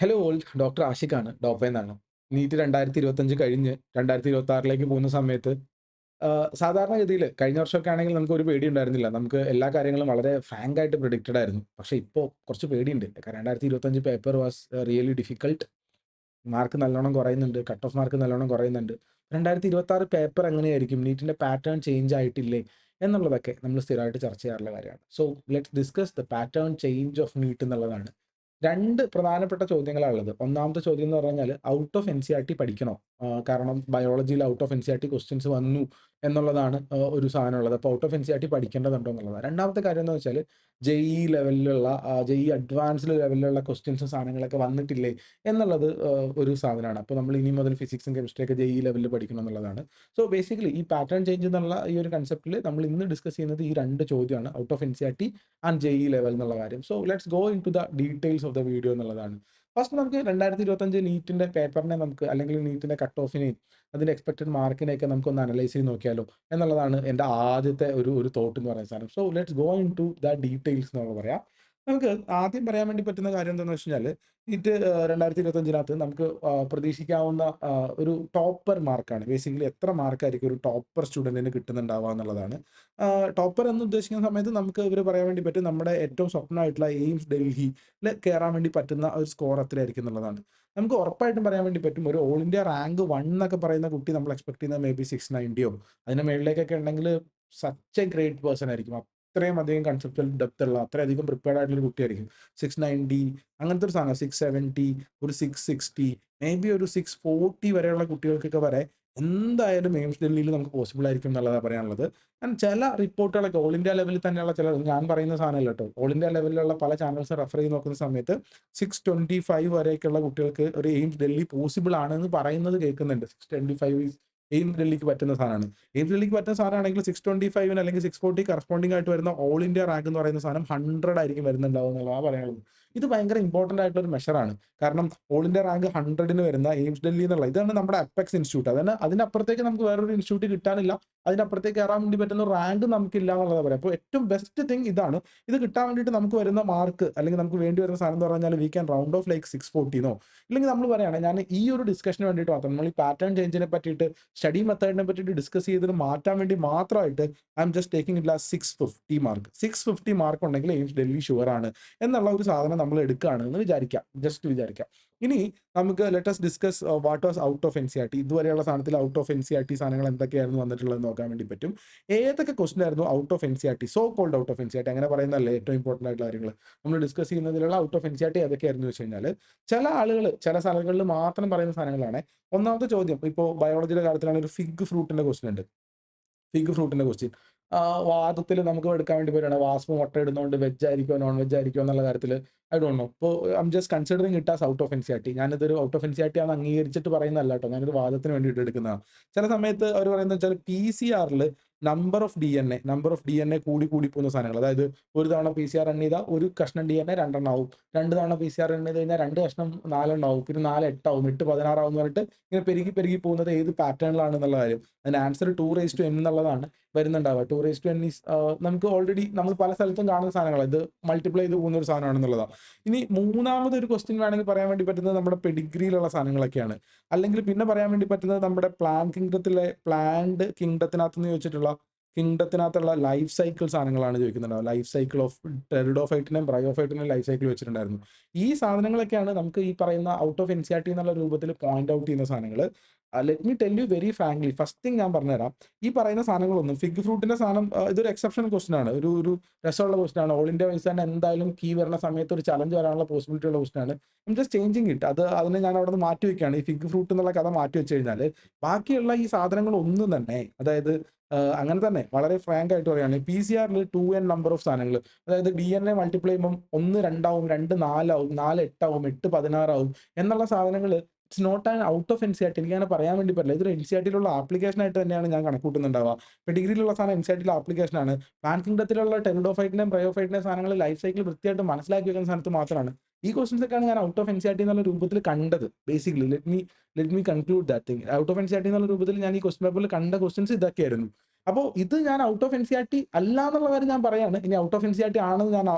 Hello all doctor ആഷിഖാണ് ഡോപ്പയെന്നാണ്. NEET 2025 കഴിഞ്ഞ് 2026ലേക്ക് പോകുന്ന സമയത്ത് സാധാരണഗതിയിൽ കഴിഞ്ഞ വർഷമൊക്കെ ആണെങ്കിൽ നമുക്ക് ഒരു പേടി ഉണ്ടായിരുന്നില്ല. നമുക്ക് എല്ലാ കാര്യങ്ങളും വളരെ ഫ്രാങ്ക് ആയിട്ട് പ്രിഡിക്റ്റഡ് ആയിരുന്നു. പക്ഷേ ഇപ്പോൾ കുറച്ച് പേടിയുണ്ട്. 2025 paper was really difficult. Mark നല്ലോണം കുറയുന്നുണ്ട്. കട്ട് ഓഫ് മാർക്ക് നല്ലോണം കുറയുന്നുണ്ട്. 2026 പേപ്പർ എങ്ങനെയായിരിക്കും? നീറ്റിന്റെ പാറ്റേൺ ചേഞ്ച് ആയിട്ടില്ലേ? എന്നുള്ളതൊക്കെ നമ്മൾ സ്ഥിരമായിട്ട് ചർച്ച ചെയ്യാറുള്ള കാര്യമാണ്. So let's discuss the pattern change of NEET എന്നുള്ളതാണ്. 2 പ്രധാനപ്പെട്ട ചോദ്യങ്ങളാ ഉള്ളത്. ഒന്നാമത്തെ ചോദ്യം എന്ന് പറഞ്ഞാൽ ഔട്ട് ഓഫ് എൻസിഇആർടി പഠിക്കണോ? കാരണം ബയോളജിയിൽ ഔട്ട് ഓഫ് എൻസിഇആർടി ക്വസ്റ്റ്യൻസ് വന്നു എന്നുള്ളതാണ് ഒരു സാധനമുള്ളത്. അപ്പോൾ ഔട്ട് ഓഫ് എൻസിഇആർടി പഠിക്കേണ്ടതുണ്ടോ എന്നുള്ളതാണ്. രണ്ടാമത്തെ കാര്യം എന്ന് വെച്ചാൽ ജെഇഇ ലെവലിലുള്ള ജെഇഇ അഡ്വാൻസ്ഡ് ലെവലിലുള്ള ക്വസ്റ്റ്യൻസും സാധനങ്ങളൊക്കെ വന്നിട്ടില്ലേ എന്നുള്ളത് ഒരു സാധനമാണ്. അപ്പോൾ നമ്മൾ ഇനി മുതൽ ഫിസിക്സും കെമിസ്ട്രിയൊക്കെ ജെഇഇ ലെവലിൽ പഠിക്കണം എന്നുള്ളതാണ്. സോ ബേസിക്കലി ഈ പാറ്റേൺ ചേഞ്ച് എന്നുള്ള ഈ ഒരു കൺസെപ്റ്റിൽ നമ്മൾ ഇന്ന് ഡിസ്കസ് ചെയ്യുന്നത് ഈ 2 ചോദ്യമാണ്. Out of NCERT and JEE level എന്നുള്ള കാര്യം. So let's go into the details of the video എന്നുള്ളതാണ്. ഫസ്റ്റ് നമുക്ക് 2025 നീറ്റിന്റെ പേപ്പറിനെ നമുക്ക് അല്ലെങ്കിൽ നീറ്റിന്റെ കട്ട് ഓഫിനെയും അതിന്റെ എക്സ്പെക്ടഡ് മാർക്കിനെയൊക്കെ നമുക്കൊന്ന് അനലൈസ് ചെയ്ത് നോക്കിയാലോ എന്നുള്ളതാണ് എൻ്റെ ആദ്യത്തെ ഒരു തോട്ട് എന്ന് പറയുന്ന സാധനം. So let's go into the details എന്നുള്ള പറയാം. നമുക്ക് ആദ്യം പറയാൻ വേണ്ടി പറ്റുന്ന കാര്യം എന്താണെന്ന് വെച്ച് കഴിഞ്ഞാൽ നീറ്റ് 2025 നമുക്ക് പ്രതീക്ഷിക്കാവുന്ന ഒരു ടോപ്പർ മാർക്കാണ്. ബേസിക്കലി എത്ര മാർക്കായിരിക്കും ഒരു ടോപ്പർ സ്റ്റുഡന്റിന് കിട്ടുന്നുണ്ടാവുക എന്നുള്ളതാണ്. ടോപ്പർ എന്ന് ഉദ്ദേശിക്കുന്ന സമയത്ത് നമുക്ക് ഇവർ പറയാൻ വേണ്ടി പറ്റും നമ്മുടെ ഏറ്റവും സ്വപ്നമായിട്ടുള്ള എയിംസ് ഡൽഹിയിൽ കയറാൻ വേണ്ടി പറ്റുന്ന ഒരു സ്കോർ എത്രയായിരിക്കും എന്നുള്ളതാണ്. നമുക്ക് ഉറപ്പായിട്ടും പറയാൻ വേണ്ടി പറ്റും ഒരു ഓൾ ഇന്ത്യ റാങ്ക് 1 എന്നൊക്കെ പറയുന്ന കുട്ടി നമ്മൾ എക്സ്പെക്ട് ചെയ്യുന്നത് മേ ബി 690യോ അതിന് മേളിലേക്കൊക്കെ ഉണ്ടെങ്കിൽ സച്ച് എ ഗ്രേറ്റ് പേഴ്സൺ ആയിരിക്കും. അത്രയും അധികം കൺസെപ്റ്റൽ ഡെപ്ത് ഉള്ള അത്രയധികം പ്രിപ്പയർഡ് ആയിട്ടുള്ള ഒരു കുട്ടിയായിരിക്കും. 690 അങ്ങനത്തെ ഒരു സാധനം 670 ഒരു 660 മേ ബി ഒരു 640 വരെയുള്ള കുട്ടികൾക്കൊക്കെ വരെ എന്തായാലും എയിംസ് ഡൽഹിയിൽ നമുക്ക് പോസിബിൾ ആയിരിക്കും എന്നുള്ളതാണ് പറയാനുള്ളത്. ആൻഡ് ചില റിപ്പോർട്ടുകളൊക്കെ ഓൾ ഇന്ത്യ ലെവലിൽ തന്നെയുള്ള ചില ഞാൻ പറയുന്ന സാധനമല്ല കേട്ടോ. ഓൾ ഇന്ത്യ ലെവലിലുള്ള പല ചാനൽസ് റെഫർ ചെയ്ത് നോക്കുന്ന സമയത്ത് 625 വരെയൊക്കെയുള്ള കുട്ടികൾക്ക് ഒരു എയിംസ് ഡൽഹി പോസിബിൾ ആണെന്ന് പറയുന്നത് കേൾക്കുന്നുണ്ട്. 625 എയിംസ് ഡൽഹിക്ക് പറ്റുന്ന സാധനമാണ്. എയിംസ് ഡൽഹിക്ക് പറ്റുന്ന സാധനമാണെങ്കിൽ 625 അല്ലെങ്കിൽ 640 കറസ്പോണ്ടിങ് ആയിട്ട് വരുന്ന ഓൾ ഇന്ത്യ റാങ്ക് എന്ന് പറയുന്ന സാധനം 100 ആയിരിക്കും വരുന്നുണ്ടാവും എന്നുള്ളതാണ് പറയാനുള്ളത്. ഇത് ഭയങ്കര ഇമ്പോർട്ടന്റ് ആയിട്ടുള്ള ഒരു മെഷറാണ്. കാരണം ഓൾ ഇന്ത്യ റാങ്ക് 100ന് വരുന്ന എയിംസ് ഡൽഹി എന്നുള്ള ഇതാണ് നമ്മുടെ അപ്പെക്സ് ഇൻസ്റ്റിറ്റ്യൂട്ട്. അതാണ് അതിനപ്പുറത്തേക്ക് നമുക്ക് വേറൊരു ഇൻസ്റ്റിറ്റ്യൂട്ട് കിട്ടാനില്ല. അതിനപ്പുറത്തേക്ക് കയറാൻ വേണ്ടി പറ്റുന്ന റാങ്ക് നമുക്കില്ല എന്നുള്ളതാണ് പറയാം. അപ്പോൾ ഏറ്റവും ബെസ്റ്റ് തിങ് ഇതാണ്. ഇത് കിട്ടാൻ വേണ്ടിയിട്ട് നമുക്ക് വരുന്ന മാർക്ക് അല്ലെങ്കിൽ നമുക്ക് വേണ്ടി വരുന്ന സാധനം എന്ന് പറഞ്ഞാൽ we can round of like 640 ഇല്ലെങ്കിൽ നമ്മൾ പറയുകയാണെങ്കിൽ ഞാൻ ഈ ഒരു ഡിസ്കഷന് വേണ്ടിയിട്ട് മാത്രം നമ്മൾ ഈ പാറ്റേൺ ചേഞ്ചിനെ പറ്റിയിട്ട് സ്റ്റഡി മെത്തേഡിനെ പറ്റിയിട്ട് ഡിസ്കസ് ചെയ്തിട്ട് മാറ്റാൻ വേണ്ടി മാത്രമായിട്ട് I am just taking it 650 mark. 650 mark ഉണ്ടെങ്കിൽ എയിംസ് ഡൽഹി ഷുവർ ആണ് എന്നുള്ള ഒരു സാധനം നമ്മൾ എടുക്കുകയാണ് എന്ന് വിചാരിക്കാം. ജസ്റ്റ് വിചാരിക്കാം. ഇനി നമുക്ക് let's discuss what was out of NCERT. ഇതുവരെയുള്ള സാധനത്തിൽ ഔട്ട് ഓഫ് എൻസിഇആർടി സാധനങ്ങൾ എന്തൊക്കെയായിരുന്നു വന്നിട്ടുള്ളത് നോക്കാൻ വേണ്ടി പറ്റും. ഏതൊക്കെ ക്വസ്റ്റൻ ആയിരുന്നു out of NCERT, so called out of NCERT അങ്ങനെ പറയുന്നതല്ലേ ഏറ്റവും ഇമ്പോർട്ടന്റ് ആയിട്ടുള്ള കാര്യങ്ങൾ നമ്മൾ ഡിസ്കസ് ചെയ്യുന്നതിലുള്ള ഔട്ട് ഓഫ് എൻസിഇആർടി ഏതൊക്കെയായിരുന്നു വെച്ച് കഴിഞ്ഞാൽ ചില ആളുകൾ ചില സ്ഥലങ്ങളിൽ മാത്രം പറയുന്ന സാധനങ്ങളാണ്. ഒന്നാമത്തെ ചോദ്യം ഇപ്പോൾ ബയോളജിയുടെ കാര്യത്തിലാണ് ഒരു ഫിഗ് ഫ്രൂട്ടിന്റെ ക്വസ്റ്റൻ ഉണ്ട്. ഫിഗ് ഫ്രൂട്ടിന്റെ ക്വസ്റ്റ്യൻ വാദത്തിൽ നമുക്ക് എടുക്കാൻ വേണ്ടി പറ്റുകയാണ് വാസ്പ് മുട്ട ഇടുന്നതുകൊണ്ട് വെജ് ആയിരിക്കുമോ നോൺ വെജ് ആയിരിക്കുമോ എന്നുള്ള കാര്യത്തിൽ ഐ ഡോണ്ട് നോ. ഇപ്പോൾ I am just considering it as out of NCERT. ഞാനിതൊരു ഔട്ട് ഓഫ് എൻസിഇആർടി ആണെന്ന് അംഗീകരിച്ചിട്ട് പറയുന്നതല്ല കേട്ടോ. ഞാനൊരു വാദത്തിന് വേണ്ടിയിട്ട് എടുക്കുന്നതാണ്. ചില സമയത്ത് അവർ പറയുന്നത് വെച്ചാൽ PCR number of D N A കൂടി കൂടി പോകുന്ന സാധനങ്ങൾ. അതായത് ഒരു തവണ PCR റൺ ചെയ്താൽ ഒരു കഷ്ണം DNA 2 ആവും. 2 തവണ PCR റൺ ചെയ്ത് കഴിഞ്ഞാൽ 2 കഷ്ണം 4 ആവും. പിന്നെ 4 8 ആവും. 8 16 ആവും എന്ന് പറഞ്ഞിട്ട് ഇങ്ങനെ പെരുകി പെരുകി പോകുന്നത് ഏത് പാറ്റേണിലാണ് എന്നുള്ള കാര്യം. അതിന് ആൻസർ 2n എന്നുള്ളതാണ് വരുന്നുണ്ടാവുക. 2n ഈസ് നമുക്ക് ഓൾറെഡി നമ്മൾ പല സ്ഥലത്തും കാണുന്ന സാധനങ്ങളാണ്. ഇത് മൾട്ടിപ്ലൈ ചെയ്ത് പോകുന്ന ഒരു സാധനമാണെന്നുള്ളതാണ്. ഇനി മൂന്നാമത് ഒരു ക്വസ്റ്റ്യൻ വേണമെങ്കിൽ പറയാൻ വേണ്ടി പറ്റുന്നത് നമ്മുടെ പെഡിഗ്രിയിലുള്ള സാധനങ്ങളൊക്കെയാണ്. അല്ലെങ്കിൽ പിന്നെ പറയാൻ വേണ്ടി പറ്റുന്നത് നമ്മുടെ പ്ലാന്റ് കിങ്ഡത്തിനകത്ത് ചോദിച്ചിട്ടുള്ള കിങ്ഡത്തിനകത്തുള്ള ലൈഫ് സൈക്കിൾ സാധനങ്ങളാണ് ചോദിക്കുന്നുണ്ടാവുക. ലൈഫ് സൈക്കിൾ ഓഫ് ടെറിഡോഫൈറ്റിനെയും ബ്രയോഫൈറ്റിനെയും ലൈഫ് സൈക്കിൾ വെച്ചിട്ടുണ്ടായിരുന്നു. ഈ സാധനങ്ങളൊക്കെയാണ് നമുക്ക് ഈ പറയുന്ന ഔട്ട് ഓഫ് എൻസിഇആർടി എന്നുള്ള രൂപത്തിൽ പോയിന്റ് ഔട്ട് ചെയ്യുന്ന സാധനങ്ങൾ. Let me tell you very frankly first thing ഞാൻ പറഞ്ഞുതരാം. ഈ പറയുന്ന സാധനങ്ങളൊന്നും ഫിഗ് ഫ്രൂട്ടിന്റെ സാധനം ഇതൊരു എക്സെപ്ഷണൽ ക്വസ്റ്റൻ ആണ്. ഒരു രസമുള്ള ക്വസ്റ്റൻ ആണ്. ഓൾ ഇന്ത്യ വൈസ് തന്നെ എന്തായാലും കീ വരുന്ന സമയത്ത് ഒരു ചലഞ്ച് വരാനുള്ള പോസിബിലിറ്റി ഉള്ള ക്വസ്റ്റൻ ആണ്. I am just changing it. അതിനെ ഞാൻ അവിടെ നിന്ന് മാറ്റി വെക്കുകയാണ്. ഈ ഫിഗ് ഫ്രൂട്ട് എന്നുള്ള കഥ മാറ്റി വെച്ച് കഴിഞ്ഞാൽ ബാക്കിയുള്ള ഈ സാധനങ്ങൾ ഒന്നും തന്നെ അതായത് അങ്ങനെ തന്നെ വളരെ ഫ്രാങ്ക് ആയിട്ട് പറയുകയാണെങ്കിൽ PCR 2n നമ്പർ ഓഫ് സാധനങ്ങൾ അതായത് DNA മൾട്ടിപ്ലൈ ചെയ്യുമ്പം 1 2 ആവും, 2 4 ആവും, 4 8 ആവും, 8 16 ആവും എന്നുള്ള സാധനങ്ങൾ it's not an out of NCERT. എനിക്ക് അങ്ങനെ പറയാൻ വേണ്ടി പറ്റില്ല. ഇതൊരു എൻസിഇആർടിയിലുള്ള ആപ്ലിക്കേഷൻ ആയിട്ട് തന്നെയാണ് ഞാൻ കണക്കൂട്ടുന്നുണ്ടാവുക. ഇപ്പോൾ ഡിഗ്രിയിലുള്ള സാധനം എൻസിഇആർടിയിലെ ആപ്ലിക്കേഷൻ ആണ്. പാൻ കിങ്ഡത്തിലുള്ള ടെറിഡോഫൈറ്റിനെയും ബ്രയോഫൈറ്റിനെയും സാധനങ്ങൾ ലൈഫ് സൈക്കിൾ വൃത്തിയായിട്ട് മനസ്സിലാക്കി വെക്കുന്ന സ്ഥലത്ത് മാത്രമാണ് ഈ ക്വസ്റ്റൻസ് ഒക്കെയാണ് ഞാൻ ഔട്ട് ഓഫ് എൻസിഇആർടി എന്നുള്ള രൂപത്തിൽ കണ്ടത്. Basically let me conclude that thing. Out of NCERT എന്നുള്ള രൂപത്തിൽ ഞാൻ ഈ ക്വസ്റ്റൻ പേപ്പറിൽ കണ്ട ക്വസ്റ്റൻസ് ഇതൊക്കെയായിരുന്നു. അപ്പോൾ ഇത് ഞാൻ ഔട്ട് ഓഫ് എൻസിഇആർടി അല്ല എന്നുള്ള കാര്യം ഞാൻ പറയാണ്. ഇനി ഔട്ട് ഓഫ് എൻസിഇആർടി ആണെന്ന് ഞാൻ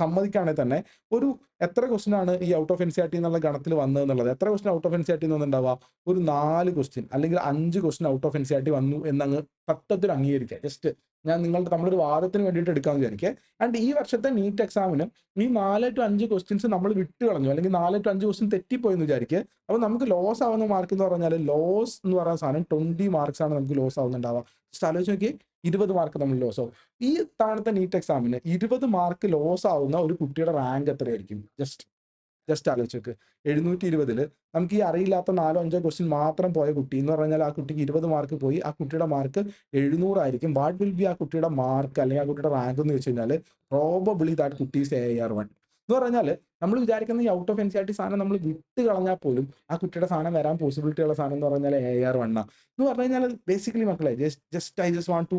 സമ്മതിക്കുകയാണെങ്കിൽ തന്നെ ഒരു എത്ര ക്വസ്റ്റ്യൻ ആണ് ഈ ഔട്ട് ഓഫ് എൻസിഇആർടി എന്നുള്ള ഗണത്തിൽ വന്നതെന്നുള്ളത്, എത്ര ക്വസ്റ്റ്യൻ ഔട്ട് ഓഫ് എൻസിഇആർടി വന്നിട്ടുണ്ടാവുക? ഒരു 4 ക്വസ്റ്റ്യൻ അല്ലെങ്കിൽ 5 ക്വസ്റ്റ്യൻ ഔട്ട് ഓഫ് എൻസിഇആർടി വന്നു എന്നങ്ങ് തത്വത്തിൽ അംഗീകരിക്കുക. ജസ്റ്റ് ഞാൻ നമ്മളൊരു വാദത്തിന് വേണ്ടിയിട്ട് എടുക്കാമെന്ന് വിചാരിക്കുക. ആൻഡ് ഈ വർഷത്തെ നീറ്റ് എക്സാമിന് ഈ 4 ടു 5 ക്വസ്റ്റ്യൻസ് നമ്മൾ വിട്ട് കളഞ്ഞു, അല്ലെങ്കിൽ 4 ടു 5 ക്വസ്റ്റ്യൻ തെറ്റിപ്പോയി എന്ന് വിചാരിക്കുക. അപ്പോൾ നമുക്ക് ലോസ് ആവുന്ന മാർക്ക് എന്ന് പറഞ്ഞാൽ, ലോസ് എന്ന് പറയുന്ന സാധനം 20 മാർക്സ് ആണ് നമുക്ക് ലോസ് ആവുന്നുണ്ടാവുക. ജസ്റ്റ് ആലോചിച്ച് നോക്കിയേ, 20 മാർക്ക് നമ്മൾ ലോസ് ആവും. ഈ തവണത്തെ നീറ്റ് എക്സാമിന് 20 മാർക്ക് ലോസ് ആവുന്ന ഒരു കുട്ടിയുടെ റാങ്ക് എത്രയായിരിക്കും? ജസ്റ്റ് ആലോചിച്ച് നോക്ക്. 720 നമുക്ക് ഈ അറിയില്ലാത്ത 4-5 ക്വസ്റ്റ്യൻ മാത്രം പോയ കുട്ടി എന്ന് പറഞ്ഞാൽ ആ കുട്ടിക്ക് 20 മാർക്ക് പോയി. ആ കുട്ടിയുടെ മാർക്ക് 700 ആയിരിക്കും. വാട്ട് വിൽ ബി ആ കുട്ടിയുടെ മാർക്ക് അല്ലെങ്കിൽ ആ കുട്ടിയുടെ റാങ്ക് എന്ന് വെച്ച് കഴിഞ്ഞാൽ, പ്രോബബ്ലി ദാറ്റ് കുട്ടി ഈസ് AR1 എന്ന് പറഞ്ഞാൽ, നമ്മൾ വിചാരിക്കുന്ന ഈ ഔട്ട് ഓഫ് എൻസിഇആർടി സാധനം നമ്മൾ വിട്ട് കളഞ്ഞാൽ പോലും ആ കുട്ടിയുടെ സാധനം വരാൻ പോസിബിലിറ്റി ഉള്ള സാധനം എന്ന് പറഞ്ഞാൽ AR1 എന്ന് പറഞ്ഞു കഴിഞ്ഞാൽ, ബേസിക്കലി മക്കളെ ഐ ജസ്റ്റ് വാണ്ട് ടു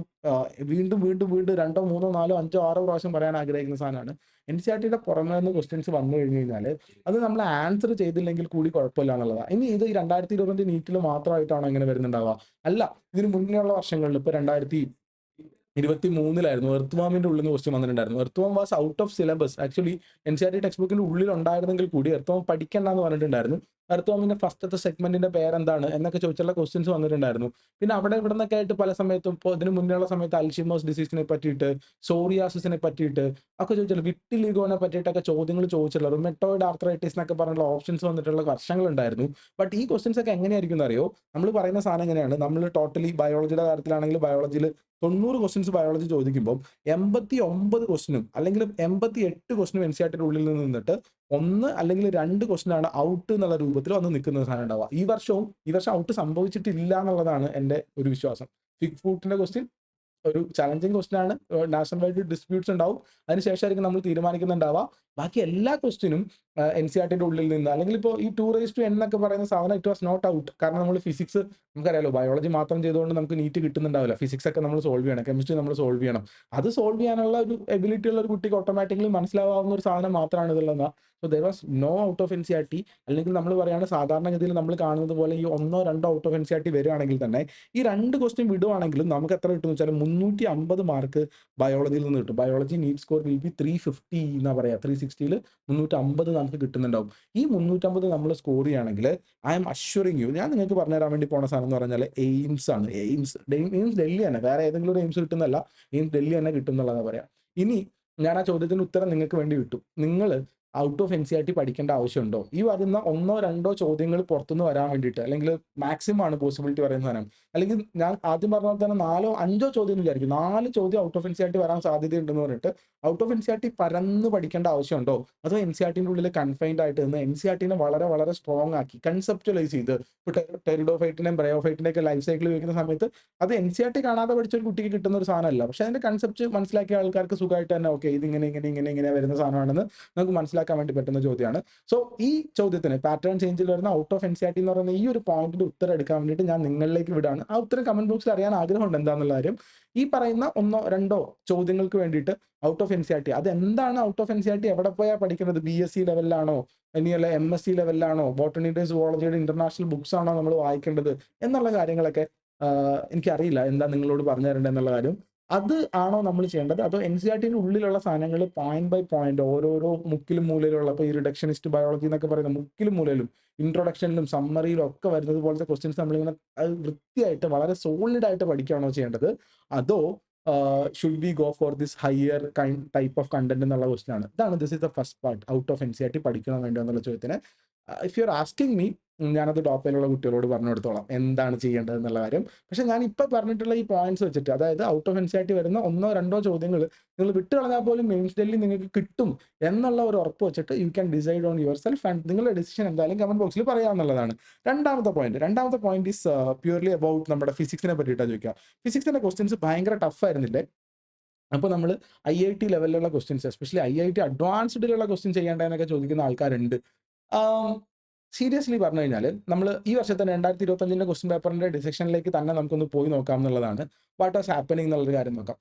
വീണ്ടും വീണ്ടും വീണ്ടും 2, 3, 4, 5, 6 പ്രാവശ്യം പറയാൻ ആഗ്രഹിക്കുന്ന സാധനമാണ്. എൻസിഇആർടിയുടെ പുറമെ നിന്ന് ക്വസ്റ്റ്യൻസ് വന്നു കഴിഞ്ഞു കഴിഞ്ഞാൽ അത് നമ്മൾ ആൻസർ ചെയ്തില്ലെങ്കിൽ കൂടി കുഴപ്പമില്ല എന്നുള്ളതാണ്. ഇനി ഇത് ഈ 2025 നീറ്റിൽ മാത്രമായിട്ടാണോ ഇങ്ങനെ വരുന്നുണ്ടാവുക? അല്ല, ഇതിന് മുന്നേ ഉള്ള വർഷങ്ങളിൽ ഇപ്പോൾ 2023 എർത്ത് വാമിന്റെ ഉള്ളിൽ നിന്ന് ക്വസ്റ്റ്യൻ വന്നിട്ടുണ്ടായിരുന്നു. Earth warm was out of syllabus. Actually NCERT text ബുക്കിന്റെ ഉള്ളിൽ ഉണ്ടായിരുന്നെങ്കിൽ കൂടി എർത്ത് വാം പഠിക്കണ്ടെന്ന് പറഞ്ഞിട്ടുണ്ടായിരുന്നു. എർത്ത് വാമിന്റെ ഫസ്റ്റത്തെ സെഗ്മെന്റിന്റെ പേരെന്താണ് എന്നൊക്കെ ചോദിച്ചുള്ള ക്വസ്റ്റ്യൻസ് വന്നിട്ടുണ്ടായിരുന്നു. പിന്നെ അവിടെ ഇവിടെ നിന്നൊക്കെ ആയിട്ട് പല സമയത്തും, ഇപ്പോൾ ഇതിന് മുന്നേ ഉള്ള സമയത്ത് അൽഷിമേഴ്സ് ഡിസീസിനെ പറ്റിയിട്ട്, സോറിയാസിസിനെ പറ്റിയിട്ട് ഒക്കെ ചോദിച്ചിട്ടുള്ള, വിറ്റിലിഗോനെ പറ്റിയിട്ടൊക്കെ ചോദ്യങ്ങൾ ചോദിച്ചിട്ടുള്ള, റുമറ്റോയിഡ് ആർത്രൈറ്റിസ് എന്നൊക്കെ പറഞ്ഞിട്ടുള്ള ഓപ്ഷൻസ് വന്നിട്ടുള്ള വർഷങ്ങളുണ്ടായിരുന്നു. ബട്ട് ഈ ക്വസ്റ്റ്യൻസ് ഒക്കെ എങ്ങനെയായിരിക്കും എന്നറിയോ? നമ്മൾ പറയുന്ന സാധനം എങ്ങനെയാണ്, നമ്മൾ ടോട്ടലി ബയോളജിയുടെ കാര്യത്തിലാണെങ്കിൽ ബയോളജിയിൽ 90 ക്വസ്റ്റ്യൻസ് ബയോളജി ചോദിക്കുമ്പോൾ 89 ക്വസ്റ്റ്യനും അല്ലെങ്കിൽ 88 ക്വസ്റ്റ്യനും എൻസിഇആർടിയുടെ ഉള്ളിൽ നിന്ന് നിന്നിട്ട് 1 അല്ലെങ്കിൽ 2 ക്വസ്റ്റ്യൻ ആണ് ഔട്ട് എന്നുള്ള രൂപത്തിൽ വന്ന് നിൽക്കുന്ന സാധനം ഉണ്ടാവുക. ഈ വർഷം ഔട്ട് സംഭവിച്ചിട്ടില്ല എന്നുള്ളതാണ് എൻ്റെ ഒരു വിശ്വാസം. ഫിഗ് ഫൂട്ടിന്റെ ക്വസ്റ്റ്യൻ ഒരു ചലഞ്ചിങ് ക്വസ്റ്റ്യൻ ആണ്. നാഷണൽ വൈഡ് ഡിസ്പ്യൂട്ട്സ് ഉണ്ടാവും. അതിനുശേഷമായിരിക്കും നമ്മൾ തീരുമാനിക്കുന്നുണ്ടാവുക. ബാക്കി എല്ലാ ക്വസ്റ്റ്യനും എൻസിഇആർടിയുടെ ഉള്ളിൽ നിന്ന്, അല്ലെങ്കിൽ ഇപ്പോൾ ഈ 2n എന്നൊക്കെ പറയുന്ന സാധനം ഇറ്റ് വാസ് നോട്ട് ഔട്ട്. കാരണം നമ്മൾ ഫിസിക്സ്, നമുക്കറിയാലോ, ബയോളജി മാത്രം ചെയ്തുകൊണ്ട് നമുക്ക് നീറ്റ് കിട്ടുന്നുണ്ടാവില്ല. ഫിസിക്സ് ഒക്കെ നമ്മൾ സോൾവ് ചെയ്യണം, കെമിസ്ട്രി നമ്മൾ സോൾവ് ചെയ്യണം. അത് സോൾവ് ചെയ്യാനുള്ള ഒരു എബിലിറ്റി ഉള്ള ഒരു കുട്ടിക്ക് ഓട്ടോമാറ്റിക്കലി മനസ്സിലാവാവുന്ന ഒരു സാധനം മാത്രമാണ് ഇതുള്ളത്. So there was no out of NCERT. അല്ലെങ്കിൽ നമ്മൾ പറയുകയാണ്, സാധാരണഗതിയിൽ നമ്മൾ കാണുന്നത് പോലെ ഈ 1-2 ഔട്ട് ഓഫ് എൻസിഇആർടി വരികയാണെങ്കിൽ തന്നെ ഈ 2 ക്വസ്റ്റ്യൻ വിടുവാണെങ്കിലും നമുക്ക് എത്ര കിട്ടും വെച്ചാൽ 350 മാർക്ക് ബയോളജിയിൽ നിന്ന് കിട്ടും. Biology NEET score will be 350 എന്നാ പറയാ. 360ൽ 350 നമുക്ക് കിട്ടുന്നുണ്ടാവും. ഈ 350 നമ്മൾ സ്കോർ ചെയ്യുകയാണെങ്കിൽ, ഐ എം അഷ്വറിങ് യു, ഞാൻ നിങ്ങൾക്ക് പറഞ്ഞുതരാൻ വേണ്ടി പോണ സാധനം എന്ന് പറഞ്ഞാൽ എയിംസ് ആണ്. എയിംസ് ഡൽഹി തന്നെ, വേറെ ഏതെങ്കിലും ഒരു എയിംസ് കിട്ടുന്നല്ല, എയിംസ് ഡൽഹി തന്നെ കിട്ടും എന്നുള്ളതാണ് പറയാം. ഇനി ഞാൻ ആ ചോദ്യത്തിന് ഉത്തരം നിങ്ങൾക്ക് വേണ്ടി വിട്ടു. നിങ്ങൾ ഔട്ട് ഓഫ് എൻസിഇആർടി പഠിക്കേണ്ട ആവശ്യമുണ്ടോ? ഈ വരുന്ന 1-2 ചോദ്യങ്ങൾ പുറത്തുനിന്ന് വരാൻ വേണ്ടിയിട്ട്, അല്ലെങ്കിൽ മാക്സിമം ആണ് പോസിബിലിറ്റി പറയുന്ന സാധനം, അല്ലെങ്കിൽ ഞാൻ ആദ്യം പറഞ്ഞ പോലെ തന്നെ 4-5 ചോദ്യം എന്ന് വിചാരിക്കും, 4 ചോദ്യം ഔട്ട് ഓഫ് എൻസിഇആർടി വരാൻ സാധ്യതയുണ്ടെന്ന് പറഞ്ഞിട്ട് ഔട്ട് ഓഫ് എൻസിഇആർടി പരന്ന് പഠിക്കേണ്ട ആവശ്യമുണ്ടോ? അതോ എൻസിഇആർടിന്റെ ഉള്ളിൽ കൺഫൈൻഡ് ആയിട്ട് നിന്ന് എൻസിഇആർടിനെ വളരെ വളരെ സ്ട്രോങ് ആക്കി കൺസെപ്റ്റുവലൈസ് ചെയ്ത്, ഇപ്പോൾ ടെറിഡോഫൈറ്റിനെയും ബ്രയോഫൈറ്റിന്റെ ഒക്കെ ലൈഫ് സൈക്കിൾ ഉപയോഗിക്കുന്ന സമയത്ത് അത് എൻസിഇആർടി കാണാതെ പഠിച്ച ഒരു കുട്ടിക്ക് കിട്ടുന്ന ഒരു സാധനമല്ല. പക്ഷെ അതിന്റെ കൺസെപ്റ്റ് മനസ്സിലാക്കിയ ആൾക്കാർക്ക് സുഖമായിട്ട് തന്നെ ഓക്കെ, ഇത് ഇങ്ങനെ വരുന്ന സാധനമാണെന്ന് നമുക്ക് മനസ്സിലാക്കാൻ വേണ്ടി പറ്റുന്ന ചോദ്യമാണ്. സോ ഈ ചോദ്യത്തിന് പാറ്റേൺ ചേഞ്ചിൽ വരുന്ന ഔട്ട് ഓഫ് എൻസിഇആർടി എന്ന് പറയുന്ന ഈ ഒരു പോയിന്റിന്റെ ഉത്തരം എടുക്കാൻ വേണ്ടിയിട്ട് ഞാൻ നിങ്ങളിലേക്ക് വിടാണ്. ആ ഉത്തരം കമന്റ് ബോക്സിൽ അറിയാൻ ആഗ്രഹമുണ്ട് എന്താണെന്നുള്ള കാര്യം. ഈ പറയുന്ന 1-2 ചോദ്യങ്ങൾക്ക് വേണ്ടിയിട്ട് ഔട്ട് ഓഫ് എൻസിഇആർടി, അത് എന്താണ് ഔട്ട് ഓഫ് എൻസിഇആർടി, എവിടെ പോയാൽ പഠിക്കുന്നത്, BSc ലെവലിലാണോ ഇനിയല്ല MSc ലെവലിലാണോ, ബോട്ടണിയുടെ സുവോളജിയുടെ ഇന്റർനാഷണൽ ബുക്സ് ആണോ നമ്മൾ വായിക്കേണ്ടത് എന്നുള്ള കാര്യങ്ങളൊക്കെ എനിക്കറിയില്ല എന്താ നിങ്ങളോട് പറഞ്ഞു തരേണ്ടത് എന്നുള്ള കാര്യം. അത് ആണോ നമ്മൾ ചെയ്യേണ്ടത്, അതോ എൻസിഇആർടിന്റെ ഉള്ളിലുള്ള സാധനങ്ങൾ പോയിന്റ് ബൈ പോയിന്റ് ഓരോരോ മുക്കിലും മൂലയിലുള്ള, ഇപ്പോൾ ഈ റിഡക്ഷനിസ്റ്റ് ബയോളജി എന്നൊക്കെ പറയുന്ന മുക്കിലും മൂലയിലും ഇൻട്രൊഡക്ഷനിലും സമ്മറിയിലും ഒക്കെ വരുന്നത് പോലത്തെ ക്വസ്റ്റ്യൻസ് നമ്മളിങ്ങനെ അത് വൃത്തിയായിട്ട് വളരെ സോളിഡ് ആയിട്ട് പഠിക്കുകയാണോ ചെയ്യേണ്ടത്, അതോ should we go for this higher type of content എന്നുള്ള ക്വസ്റ്റ്യൻ ആണ്. This is the first part, out of NCERT പഠിക്കണം വേണ്ടോ എന്നുള്ള ചോദ്യത്തിന്. If you are asking me, ഞാനത് ടോപ്പിലുള്ള കുട്ടികളോട് പറഞ്ഞു കൊടുത്തോളാം എന്താണ് ചെയ്യേണ്ടത് എന്നുള്ള കാര്യം. പക്ഷെ ഞാൻ ഇപ്പൊ പറഞ്ഞിട്ടുള്ള ഈ പോയിന്റ്സ് വെച്ചിട്ട്, അതായത് ഔട്ട് ഓഫ് എൻസിഇആർടി വരുന്ന 1-2 ചോദ്യങ്ങൾ നിങ്ങൾ വിട്ട് കളഞ്ഞാൽ പോലും മെയിൻസ് ഡൽഹി നിങ്ങൾക്ക് കിട്ടും എന്നുള്ള ഒരു ഉറപ്പ് വെച്ചിട്ട് you can decide on your self, and നിങ്ങളുടെ ഡിസിഷൻ എന്തായാലും കമന്റ് ബോക്സിൽ പറയാമെന്നുള്ളതാണ്. രണ്ടാമത്തെ പോയിന്റ് ഈസ് പ്യൂർലി അബൌട്ട് നമ്മുടെ ഫിസിക്സിനെ പറ്റിയിട്ടാണ് ചോദിക്കുക. ഫിസിക്സിന്റെ ക്വസ്റ്റ്യൻസ് ഭയങ്കര ടഫ് ആയിരുന്നില്ലേ? അപ്പോൾ നമ്മൾ IIT ലെവലിലുള്ള ക്വസ്റ്റ്യൻസ്, എസ്പെഷ്യലി IIT അഡ്വാൻസ്ഡിലുള്ള ക്വസ്റ്റ്യൻ ചെയ്യേണ്ടതെന്നൊക്കെ ചോദിക്കുന്ന ആൾക്കാരുണ്ട്. സീരിയസ്ലി പറഞ്ഞു കഴിഞ്ഞാൽ, നമ്മൾ ഈ വർഷത്തെ 2025 ക്വസ്റ്റ്യൻ പേപ്പറിന്റെ ഡിസെക്ഷനിലേക്ക് തന്നെ നമുക്കൊന്ന് പോയി നോക്കാം എന്നുള്ളതാണ്. വാട്ട് വാസ് ഹാപ്പനിങ് എന്നുള്ളൊരു കാര്യം നോക്കാം.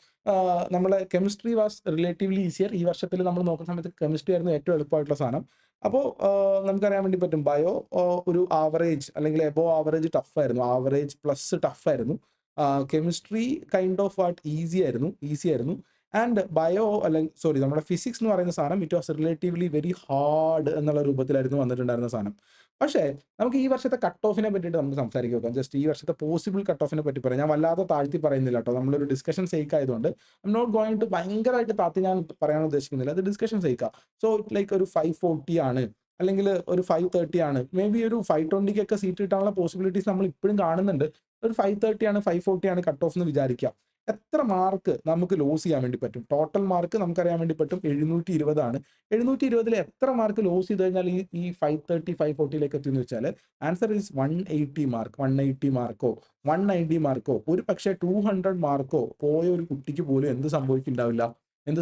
നമ്മളെ കെമിസ്ട്രി വാസ് റിലേറ്റീവ്ലി ഈസിയർ. ഈ വർഷത്തിൽ നമ്മൾ നോക്കുന്ന സമയത്ത് കെമിസ്ട്രി ആയിരുന്നു ഏറ്റവും എളുപ്പമായിട്ടുള്ള സാധനം. അപ്പോൾ നമുക്കറിയാൻ വേണ്ടി പറ്റും, ബയോ ഒരു ആവറേജ് അല്ലെങ്കിൽ എബോ ആവറേജ് ടഫ് ആയിരുന്നു, ആവറേജ് പ്ലസ് ടഫ് ആയിരുന്നു. Chemistry kind of what easy ആയിരുന്നു. ആൻഡ് ബയോ അല്ലെങ്കിൽ സോറി നമ്മുടെ ഫിസിക്സ് എന്ന് പറയുന്ന സാധനം it was relatively very hard എന്നുള്ള രൂപത്തിലായിരുന്നു വന്നിട്ടുണ്ടായിരുന്ന സാധനം. പക്ഷേ നമുക്ക് ഈ വർഷത്തെ കട്ട് ഓഫിനെ പറ്റിയിട്ട് നമുക്ക് സംസാരിക്കാൻ നോക്കാം. ജസ്റ്റ് ഈ വർഷത്തെ പോസിബിൾ കട്ട് ഓഫിനെ പറ്റി പറയാം. ഞാൻ വല്ലാതെ താഴ്ത്തി പറയുന്നില്ല കേട്ടോ. നമ്മളൊരു ഡിസ്കഷൻ സേക്ക് ആയതുകൊണ്ട് I am not going to ഭയങ്കരമായിട്ട് താത്തി ഞാൻ പറയാൻ ഉദ്ദേശിക്കുന്നില്ല. അത് ഡിസ്കഷൻ സേക്കാ. സോ ലൈക്ക് ഒരു 540 ആണ്, അല്ലെങ്കിൽ ഒരു 530 ആണ്. മേ ബി ഒരു 520ക്കൊക്കെ സീറ്റ് കിട്ടാനുള്ള പോസിബിലിറ്റീസ് നമ്മൾ ഇപ്പോഴും കാണുന്നുണ്ട്. ഒരു 530 ആണ് 540 ആണ് കട്ട് ഓഫ് എന്ന് വിചാരിക്കാം. എത്ര മാർക്ക് നമുക്ക് ലോസ് ചെയ്യാൻ വേണ്ടി പറ്റും? ടോട്ടൽ മാർക്ക് നമുക്കറിയാൻ വേണ്ടി പറ്റും 720 ആണ്. 720ൽ എത്ര മാർക്ക് ലോസ് ചെയ്ത് കഴിഞ്ഞാൽ ഈ 530 540ലേക്ക് എത്തിയെന്ന് വെച്ചാൽ answer is 180 mark. 180 Marco 190 Marco ഒരു പക്ഷേ 200 മാർക്കോ പോയ ഒരു കുട്ടിക്ക് പോലും എന്ത്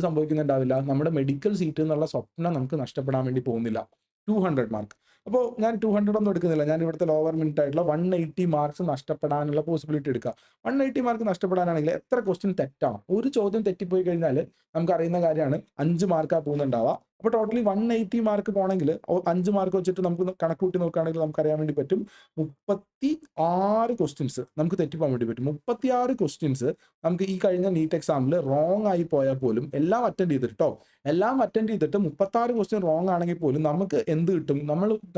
സംഭവിക്കുന്നുണ്ടാവില്ല? നമ്മുടെ മെഡിക്കൽ സീറ്റ് എന്നുള്ള സ്വപ്നം നമുക്ക് നഷ്ടപ്പെടാൻ വേണ്ടി പോകുന്നില്ല. 200 മാർക്ക്. അപ്പോൾ ഞാൻ 200 ഒന്നും എടുക്കുന്നില്ല. ഞാൻ ഇവിടുത്തെ ലോവർ മിനിറ്റ് ആയിട്ടുള്ള 180 മാർക്സ് നഷ്ടപ്പെടാനുള്ള പോസിബിലിറ്റി എടുക്കുക. 180 മാർക്ക് നഷ്ടപ്പെടാനാണെങ്കിൽ എത്ര ക്വസ്റ്റ്യൻ തെറ്റാണ്? ഒരു ചോദ്യം തെറ്റിപ്പോയി കഴിഞ്ഞാൽ നമുക്കറിയുന്ന കാര്യമാണ് 5 മാർക്കാ പോകുന്നുണ്ടാവുക. അപ്പോൾ ടോട്ടലി 180 മാർക്ക് പോകണമെങ്കിൽ 5 മാർക്ക് വെച്ചിട്ട് നമുക്ക് കണക്ക് കൂട്ടി നോക്കുകയാണെങ്കിൽ നമുക്കറിയാൻ വേണ്ടി പറ്റും 36 ക്വസ്റ്റ്യൻസ് നമുക്ക് തെറ്റിപ്പോകാൻ വേണ്ടി പറ്റും. 36 ക്വസ്റ്റ്യൻസ് നമുക്ക് ഈ കഴിഞ്ഞ നീറ്റ് എക്സാമിൽ റോങ് ആയി പോയാൽ പോലും എല്ലാം അറ്റൻഡ് ചെയ്തിട്ടോ, എല്ലാം അറ്റൻഡ് ചെയ്തിട്ട് 36 ക്വസ്റ്റ്യൻ റോങ് ആണെങ്കിൽ പോലും നമുക്ക് എന്ത് കിട്ടും?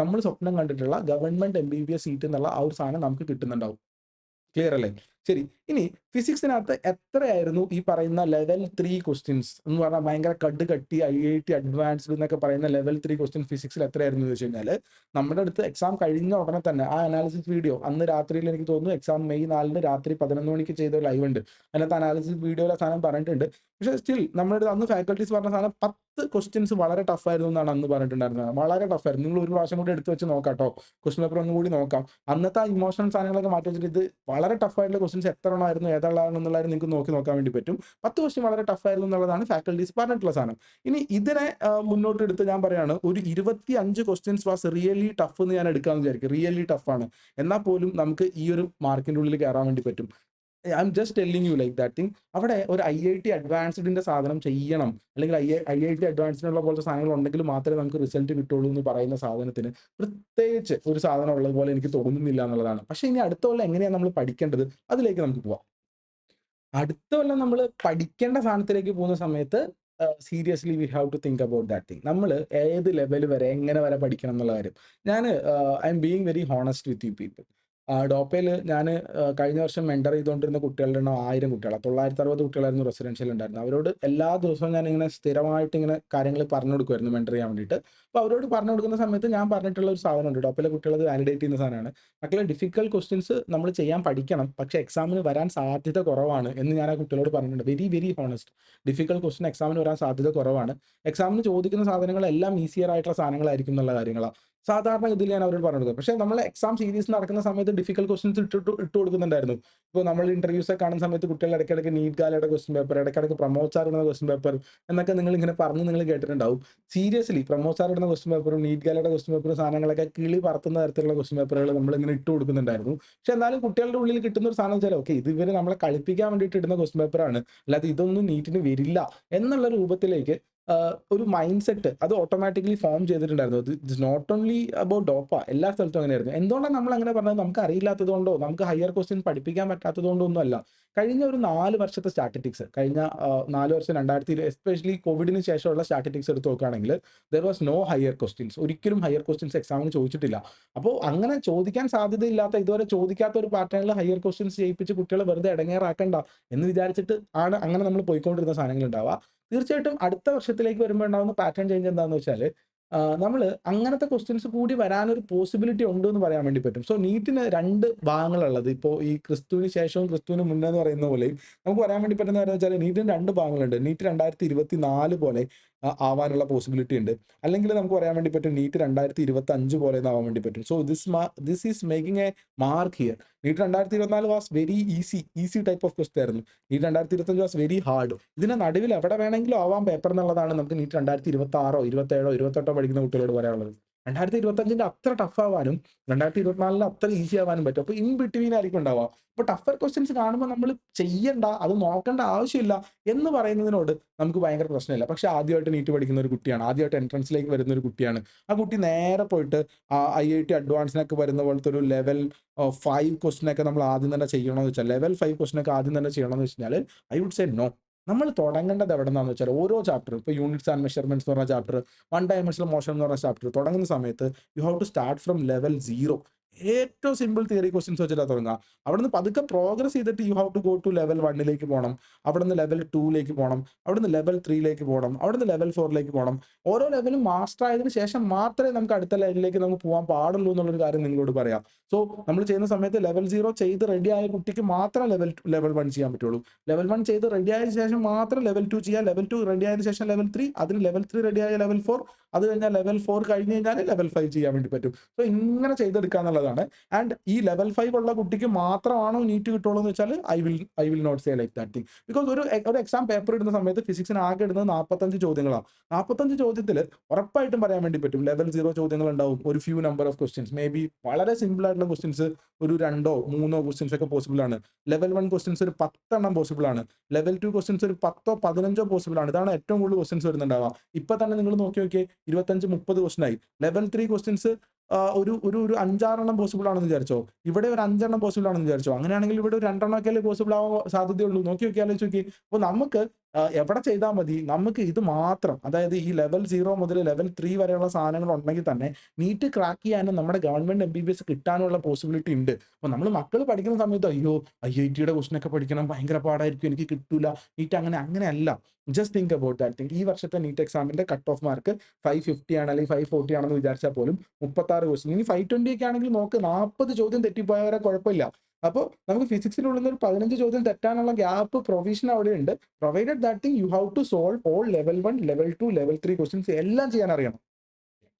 നമ്മൾ സ്വപ്നം കണ്ടിട്ടുള്ള ഗവൺമെന്റ് MBBS സീറ്റ് എന്നുള്ള ആ ഒരു സാധനം നമുക്ക് കിട്ടുന്നുണ്ടാവും. ക്ലിയർ അല്ലേ? ശരി. ഇനി ഫിസിക്സിനകത്ത് എത്രയായിരുന്നു ഈ പറയുന്ന ലെവൽ 3 ക്വസ്റ്റ്യൻസ് എന്ന് പറഞ്ഞാൽ ഭയങ്കര കട്ടി IIT അഡ്വാൻസ്ഡ് എന്നൊക്കെ പറയുന്ന ലെവൽ 3 ക്വസ്റ്റ്യൻ ഫിസിക്സിൽ എത്രയായിരുന്നു എന്ന് വെച്ച് കഴിഞ്ഞാൽ, നമ്മുടെ അടുത്ത് എക്സാം കഴിഞ്ഞ ഉടനെ തന്നെ ആ അനാലിസിസ് വീഡിയോ അന്ന് രാത്രിയിൽ എനിക്ക് തോന്നുന്നു എക്സാം മെയ് 4 രാത്രി 11 മണിക്ക് ചെയ്ത ലൈവ് ഉണ്ട്. അതിനകത്ത് അനാലിസിസ് വീഡിയോയിലെ സാധനം പറഞ്ഞിട്ടുണ്ട്. പക്ഷേ സ്റ്റിൽ നമ്മുടെ അടുത്ത് അന്ന് ഫാക്കൽറ്റീസ് പറഞ്ഞ സാധനം 10 ക്വസ്റ്റ്യൻസ് വളരെ ടഫ് ആയിരുന്നു എന്നാണ് അന്ന് പറഞ്ഞിട്ടുണ്ടായിരുന്നത്. വളരെ ടഫ് ആയിരുന്നു. നിങ്ങൾ ഒരു പ്രാവശ്യം കൂടി എടുത്ത് വെച്ച് നോക്കാം കേട്ടോ. ക്വസ്റ്റ്യൻ പേപ്പർ ഒന്നും കൂടി നോക്കാം. അന്നത്തെ ആ ഇമോഷണൽ സാധനങ്ങളൊക്കെ മാറ്റി വെച്ചിട്ട് ഇത് വളരെ ടഫ് ആയിട്ടുള്ള ക്വസ്റ്റ്യൻസ് എത്ര എണ്ണമായിരുന്നു ഏതാണെന്നുള്ളത് നിങ്ങൾക്ക് നോക്കാൻ വേണ്ടി പറ്റും. 10 ക്വസ്റ്റ്യൻ വളരെ ടഫ് ആയിരുന്നു എന്നുള്ളതാണ് ഫാക്കൽറ്റീസ് പറഞ്ഞിട്ടുള്ള സാധനം. ഇനി ഇതിനെ മുന്നോട്ട് എടുത്ത് ഞാൻ പറയാണ്, ഒരു 25 ക്വസ്റ്റ്യൻസ് വാസ് റിയലി ടഫ് എന്ന് ഞാൻ എടുക്കാമെന്ന് വിചാരിക്കും. റിയലി ടഫാണ്. എന്നാൽ പോലും നമുക്ക് ഈ ഒരു മാർക്കിൻ്റെ ഉള്ളിൽ കയറാൻ വേണ്ടി പറ്റും. I am just telling you like that thing. അവിടെ ഒരു IIT അഡ്വാൻസ്ഡിന്റെ സാധനം ചെയ്യണം, അല്ലെങ്കിൽ IIT അഡ്വാൻസ്ഡിനുള്ള പോലത്തെ സാധനങ്ങൾ ഉണ്ടെങ്കിൽ മാത്രമേ നമുക്ക് റിസൾട്ട് കിട്ടുള്ളൂ എന്ന് പറയുന്ന സാധനത്തിന് പ്രത്യേകിച്ച് ഒരു സാധനം ഉള്ളതുപോലെ എനിക്ക് തോന്നുന്നില്ല എന്നുള്ളതാണ്. പക്ഷേ ഇനി അടുത്ത കൊല്ലം എങ്ങനെയാണ് നമ്മൾ പഠിക്കേണ്ടത്? അതിലേക്ക് നമുക്ക് പോവാം. അടുത്ത കൊല്ലം നമ്മൾ പഠിക്കേണ്ട സാധനത്തിലേക്ക് പോകുന്ന സമയത്ത് seriously we have to think about that thing. നമ്മൾ ഏത് ലെവൽ വരെ എങ്ങനെ വരെ പഠിക്കണം എന്നുള്ള കാര്യം. ഞാൻ I am being very honest with you people. ഡോപ്പയിൽ ഞാൻ കഴിഞ്ഞ വർഷം മെന്റർ ചെയ്തുകൊണ്ടിരുന്ന കുട്ടികളുടെ എണ്ണം 1000 കുട്ടികളാണ്. 960 കുട്ടികളായിരുന്നു റെസിഡൻഷ്യൽ ഉണ്ടായിരുന്നത്. അവരോട് എല്ലാ ദിവസവും ഞാൻ ഇങ്ങനെ സ്ഥിരമായിട്ട് ഇങ്ങനെ കാര്യങ്ങൾ പറഞ്ഞു കൊടുക്കുമായിരുന്നു മെന്റർ ചെയ്യാൻ വേണ്ടിയിട്ട്. അപ്പോൾ അവരോട് പറഞ്ഞു കൊടുക്കുന്ന സമയത്ത് ഞാൻ പറഞ്ഞിട്ടുള്ള ഒരു സാധനമുണ്ട്. ഡോപ്പയിലെ കുട്ടികൾ അത് വാലിഡേറ്റ് ചെയ്യുന്ന സാധനമാണ്. മക്കളെ, ഡിഫിക്കൽട്ട് ക്വസ്റ്റ്യൻസ് നമ്മൾ ചെയ്യാൻ പഠിക്കണം, പക്ഷേ എക്സാമിന് വരാൻ സാധ്യത കുറവാണ് എന്ന് ഞാൻ ആ കുട്ടികളോട് പറഞ്ഞിട്ടുണ്ട്. Very very honest. Difficult question എക്സാമിന് വരാൻ സാധ്യത കുറവാണ്. എക്സാമിന് ചോദിക്കുന്ന സാധനങ്ങളെല്ലാം ഈസിയർ ആയിട്ടുള്ള സാധനങ്ങളായിരിക്കും എന്നുള്ള കാര്യങ്ങളാണ് സാധാരണ ഇതിൽ ഞാൻ അവരോട് പറഞ്ഞു കൊടുക്കുക. പക്ഷേ നമ്മൾ എക്സാം സീരീസ് നടക്കുന്ന സമയത്ത് ഡിഫിക്കൽട്ട് ക്വസ്റ്റ്യൻസ് ഇട്ട് കൊടുക്കുന്നുണ്ടായിരുന്നു. ഇപ്പോൾ നമ്മൾ ഇന്റർവ്യൂസ് ഒക്കെ കാണുന്ന സമയത്ത് കുട്ടികൾ ഇടയ്ക്കിടയ്ക്ക് നീറ്റ് ഗാലയുടെ ക്വസ്റ്റ്യൻ പേപ്പർ, ഇടയ്ക്കിടയ്ക്ക് പ്രമോദ് സാർ ഇടുന്ന ക്വസ്റ്റ്യൻ പേപ്പർ എന്നൊക്കെ നിങ്ങൾ നിങ്ങൾ കേട്ടിട്ടുണ്ടാവും. സീരിയസ്ലി പ്രമോദ് സാർ ഇടുന്ന ക്വസ്റ്റ്യൻ പേപ്പറും നീറ്റ് ഗാലയുടെ ക്വസ്റ്റ്യൻ പേപ്പറും സാധനങ്ങളൊക്കെ കിളി പറത്തുന്ന തരത്തിലുള്ള ക്വസ്റ്റ്യൻ പേപ്പറുകൾ നമ്മൾ ഇങ്ങനെ ഇട്ട് കൊടുക്കുന്നുണ്ടായിരുന്നു. പക്ഷേ എന്നാലും കുട്ടികളുടെ ഉള്ളിൽ കിട്ടുന്ന ഒരു സാധനം വെച്ചാൽ ഓക്കെ, ഇത് ഇവർ നമ്മളെ കളിപ്പിക്കാൻ വേണ്ടിയിട്ട് ഇടുന്ന ക്വസ്റ്റ്യൻ പേപ്പറാണ്, അല്ലാതെ ഇതൊന്നും നീറ്റിന് വരില്ല എന്നുള്ള രൂപത്തിലേക്ക് ഒരു മൈൻഡ് സെറ്റ് അത് ഓട്ടോമാറ്റിക്കലി ഫോം ചെയ്തിട്ടുണ്ടായിരുന്നു. It is not only about Dopa, എല്ലാ സ്ഥലത്തും അങ്ങനെയായിരുന്നു. എന്തുകൊണ്ടാണ് നമ്മൾ അങ്ങനെ പറഞ്ഞത്? നമുക്ക് അറിയില്ലാത്തത് കൊണ്ടോ നമുക്ക് ഹയർ ക്വസ്റ്റ്യൻ പഠിപ്പിക്കാൻ പറ്റാത്തത് കൊണ്ടോ ഒന്നും അല്ല. കഴിഞ്ഞ ഒരു 4 വർഷത്തെ സ്റ്റാറ്റിസ്റ്റിക്സ്, കഴിഞ്ഞ 4 വർഷം 2000 എസ്പെഷ്യലി കോവിഡിന് ശേഷമുള്ള സ്റ്റാറ്റിസ്റ്റിക്സ് എടുത്ത് നോക്കുകയാണെങ്കിൽ there was no higher questions. ഒരിക്കലും ഹയർ ക്വസ്റ്റ്യൻസ് എക്സാമിന് ചോദിച്ചിട്ടില്ല. അപ്പോൾ അങ്ങനെ ചോദിക്കാൻ സാധ്യതയില്ലാത്ത, ഇതുവരെ ചോദിക്കാത്ത ഒരു പാറ്റേണിൽ ഹയർ ക്വസ്റ്റ്യൻസ് ചെയ്യിപ്പിച്ച് കുട്ടികളെ വെറുതെ ഇടങ്ങേറാക്കണ്ട എന്ന് വിചാരിച്ചിട്ട് ആണ് അങ്ങനെ നമ്മൾ പോയിക്കൊണ്ടിരുന്ന സാധനങ്ങൾ ഉണ്ടാവുക. തീർച്ചയായിട്ടും അടുത്ത വർഷത്തിലേക്ക് വരുമ്പോൾ ഉണ്ടാകുന്ന പാറ്റേൺ ചേഞ്ച് എന്താണെന്ന് വെച്ചാൽ നമ്മൾ അങ്ങനത്തെ ക്വസ്റ്റ്യൻസ് കൂടി വരാനൊരു പോസിബിലിറ്റി ഉണ്ട് എന്ന് പറയാൻ വേണ്ടി പറ്റും. സോ നീറ്റിന് 2 ഭാഗങ്ങളുള്ളത്. ഇപ്പോൾ ഈ ക്രിസ്തുവിന് ശേഷവും ക്രിസ്തുവിന് മുന്നേ എന്ന് പറയുന്ന പോലെയും നമുക്ക് പറയാൻ വേണ്ടി പറ്റുന്ന കാര്യം വെച്ചാൽ നീറ്റിന് 2 ഭാഗങ്ങളുണ്ട്. നീറ്റ് 2024 പോലെ ആവാനുള്ള പോസിബിലിറ്റി ഉണ്ട്. അല്ലെങ്കിൽ നമുക്ക് പറയാൻ വേണ്ടി പറ്റും നീറ്റ് 2025 പോലെ ആവാൻ വേണ്ടി പറ്റും. So this is making a mark here. NEET 2024 was very easy type of question ആയിരുന്നു. NEET 2025 was very hard. ഇതിന്റെ നടുവിൽ എവിടെ വേണമെങ്കിലും ആവാം പേപ്പർ എന്നുള്ളതാണ് നമുക്ക് നീറ്റ് 2026 27 28 പഠിക്കുന്ന കുട്ടികളോട് പറയാനുള്ളത്. 2025 അത്ര ടഫ് ആവാനും 2024 അത്ര ഈസി ആവാനും പറ്റും. അപ്പൊ ഇൻ ബിറ്റ്വീൻ ആയിരിക്കും ഉണ്ടാവുക. അപ്പൊ ടഫർ ക്വസ്റ്റ്യൻസ് കാണുമ്പോൾ നമ്മൾ ചെയ്യണ്ട, അത് നോക്കേണ്ട ആവശ്യമില്ല എന്ന് പറയുന്നതിനോട് നമുക്ക് ഭയങ്കര പ്രശ്നമില്ല. പക്ഷെ ആദ്യമായിട്ട് നീറ്റ് പഠിക്കുന്ന ഒരു കുട്ടിയാണ്, ആദ്യമായിട്ട് എൻട്രൻസിലേക്ക് വരുന്ന ഒരു കുട്ടിയാണ്. ആ കുട്ടി നേരെ പോയിട്ട് IIT അഡ്വാൻസിനൊക്കെ വരുന്ന പോലത്തെ ഒരു ലെവൽ 5 ക്വസ്റ്റ്യൻ ഒക്കെ നമ്മൾ ആദ്യം തന്നെ ചെയ്യണമെന്ന് വെച്ചാൽ, ലെവൽ 5 ക്വസ്റ്റ്യൻ ഒക്കെ ആദ്യം തന്നെ ചെയ്യണമെന്ന് വെച്ചാൽ ഐ വുഡ് സേ നോ. നമ്മൾ തുടങ്ങേണ്ടത് എവിടെന്നാന്ന് വെച്ചാൽ ഓരോ ചാപ്റ്റർ, ഇപ്പോൾ യൂണിറ്റ്സ് ആൻഡ് മെഷർമെന്റ്സ് എന്ന് പറഞ്ഞ ചാപ്റ്റർ, വൺ ഡയമെൻഷണൽ മോഷൻ എന്ന് പറഞ്ഞ ചാപ്റ്റർ തുടങ്ങുന്ന സമയത്ത് you have to start from level 0. ഏറ്റവും സിമ്പിൾ തിയറി ക്വസ്റ്റ്യൻസ് വെച്ചിട്ടാണ് തുടങ്ങുക. അവിടുന്ന് പതുക്കെ പ്രോഗ്രസ് ചെയ്തിട്ട് you have to go to level 1ലേക്ക് പോകണം, അവിടുന്ന് ലെവൽ 2ലേക്ക് പോകണം, അവിടുന്ന് ലെവൽ 3ലേക്ക് പോകണം, അവിടുന്ന് ലെവൽ 4ലേക്ക് പോകണം. ഓരോ ലെവലും മാസ്റ്റർ ആയതിനു ശേഷം മാത്രമേ നമുക്ക് അടുത്ത ലെവലിലേക്ക് നമുക്ക് പോകാൻ പാടുള്ളൂ എന്നുള്ളൊരു കാര്യം നിങ്ങളോട് പറയാം. സോ നമ്മൾ ചെയ്യുന്ന സമയത്ത് ലെവൽ 0 ചെയ്ത് റെഡി ആയ കുട്ടിക്ക് മാത്രം ലെവൽ 1 ചെയ്യാൻ പറ്റുള്ളൂ. ലെവൽ 1 ചെയ്ത് റെഡി ആയതിനു ശേഷം മാത്രം ലെവൽ 2 ചെയ്യാം. ലെവൽ 2 റെഡി ആയതിനു ശേഷം ലെവൽ 3, അതിന് ലെവൽ 3 റെഡി ആയ ലെവൽ 4, അത് കഴിഞ്ഞാൽ ലെവൽ 4 കഴിഞ്ഞ് കഴിഞ്ഞാൽ ലെവൽ 5 ചെയ്യാൻ വേണ്ടി പറ്റും. സോ ഇങ്ങനെ ചെയ്തെടുക്കുക എന്നുള്ളതാണ്. ആൻഡ് ഈ ലെവൽ 5 ഉള്ള കുട്ടിക്ക് മാത്രമാണോ നീറ്റ് കിട്ടുള്ളൂ എന്ന് വെച്ചാൽ I will not say like that thing. Because ഒരു എക്സാം പേപ്പർ ഇടുന്ന സമയത്ത് ഫിസിക്സിന് ആകെ ഇടുന്നത് 45 ചോദ്യങ്ങളാണ്. 45 ചോദ്യത്തിൽ ഉറപ്പായിട്ടും പറയാൻ വേണ്ടി പറ്റും ലെവൽ 0 ചോദ്യങ്ങൾ ഉണ്ടാവും, ഒരു few number of questions, may be വളരെ സിമ്പിൾ ആയിട്ടുള്ള ക്വസ്റ്റ്യൻസ് ഒരു 2 3 ക്വസ്റ്റ്യൻസ് ഒക്കെ പോസിബിൾ ആണ്. ലെവൽ 1 ക്വസ്റ്റ്യൻസ് ഒരു 10 എണ്ണം പോസിബിൾ ആണ്. ലെവൽ 2 ക്വസ്റ്റ്യൻസ് ഒരു 10 15 പോസിബിൾ ആണ്. ഇതാണ് ഏറ്റവും കൂടുതൽ ക്വസ്റ്റ്യൻസ് വരുന്നുണ്ടാവുക. ഇപ്പൊ തന്നെ നിങ്ങൾ നോക്കി നോക്കിയേ, 25 30 ക്വസ്റ്റ്യൻ ആയി. ലെവൽ 3 ക്വസ്റ്റ്യൻസ് ഒരു ഒരു ഒരു 5-6 എണ്ണം പോസിബിൾ ആണെന്ന് വിചാരിച്ചോ, ഇവിടെ ഒരു 5 എണ്ണം പോസിബിൾ ആണെന്ന് വിചാരിച്ചോ, അങ്ങനെയാണെങ്കിൽ ഇവിടെ ഒരു 2 എണ്ണമൊക്കെ പോസിബിൾ ആവാൻ സാധ്യതയുള്ളൂ. നോക്കി നോക്കി ആലോചിച്ച് നോക്കി. അപ്പോൾ നമുക്ക് എവിടെ ചെയ്താൽ മതി, നമുക്ക് ഇത് മാത്രം, അതായത് ഈ ലെവൽ 0 മുതൽ ലെവൽ 3 വരെയുള്ള സാധനങ്ങൾ ഉണ്ടെങ്കിൽ തന്നെ നീറ്റ് ക്രാക്ക് ചെയ്യാനും നമ്മുടെ ഗവൺമെന്റ് MBBS കിട്ടാനുള്ള പോസിബിലിറ്റി ഉണ്ട്. അപ്പോൾ നമ്മൾ മക്കൾ പഠിക്കുന്ന സമയത്ത് അയ്യോ IITയുടെ ക്വസ്റ്റൻ ഒക്കെ പഠിക്കണം, ഭയങ്കര പാടായിരിക്കും, എനിക്ക് കിട്ടൂല നീറ്റ്, അങ്ങനെയല്ല. Just think about that thing. ഈ വർഷത്തെ നീറ്റ് എക്സാമിന്റെ കട്ട് ഓഫ് മാർക്ക് 550 ആണ് അല്ലെങ്കിൽ 540 ആണെന്ന് വിചാരിച്ചാൽ പോലും 36 ക്വസ്റ്റൻ, ഇനി 520 ഒക്കെ ആണെങ്കിൽ നോക്ക്, 40 ചോദ്യം തെറ്റിപ്പോയവരെ കുഴപ്പമില്ല. അപ്പോൾ നമുക്ക് ഫിസിക്സിനുള്ളിൽ നിന്ന് ഒരു 15 ചോദ്യം തെറ്റാനുള്ള ഗ്യാപ്പ് പ്രൊവിഷൻ അവിടെ ഉണ്ട്. Provided that thing you have to solve all level 1 level 2 level 3 questions എല്ലാം ചെയ്യാൻ അറിയണം.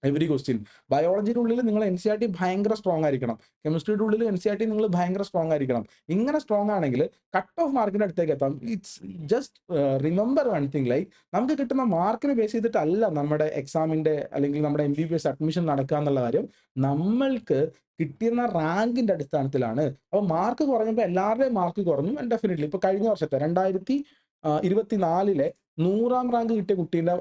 Every question. ബയോളജിയുടെ ഉള്ളിൽ നിങ്ങൾ NCERT ഭയങ്കര സ്ട്രോങ് ആയിരിക്കണം. കെമിസ്ട്രിയുടെ ഉള്ളിൽ NCERT നിങ്ങൾ ഭയങ്കര സ്ട്രോങ് ആയിരിക്കണം. ഇങ്ങനെ സ്ട്രോങ് ആണെങ്കിൽ കട്ട് ഓഫ് മാർക്കിന്റെ അടുത്തേക്ക് എത്താം. It's just remember one thing, like നമുക്ക് കിട്ടുന്ന മാർക്കിനെ ബേസ് ചെയ്തിട്ടല്ല നമ്മുടെ എക്സാമിന്റെ അല്ലെങ്കിൽ നമ്മുടെ MBBS അഡ്മിഷൻ നടക്കുക എന്നുള്ള കാര്യം, നമ്മൾക്ക് കിട്ടുന്ന റാങ്കിന്റെ അടിസ്ഥാനത്തിലാണ്. അപ്പോൾ മാർക്ക് കുറഞ്ഞപ്പോൾ എല്ലാവരുടെയും മാർക്ക് കുറഞ്ഞു. ആൻഡ് ഡെഫിനറ്റ്ലി ഇപ്പോൾ കഴിഞ്ഞ വർഷത്തെ 2024 100ാം റാങ്ക് കിട്ടിയ കുട്ടീന്റെ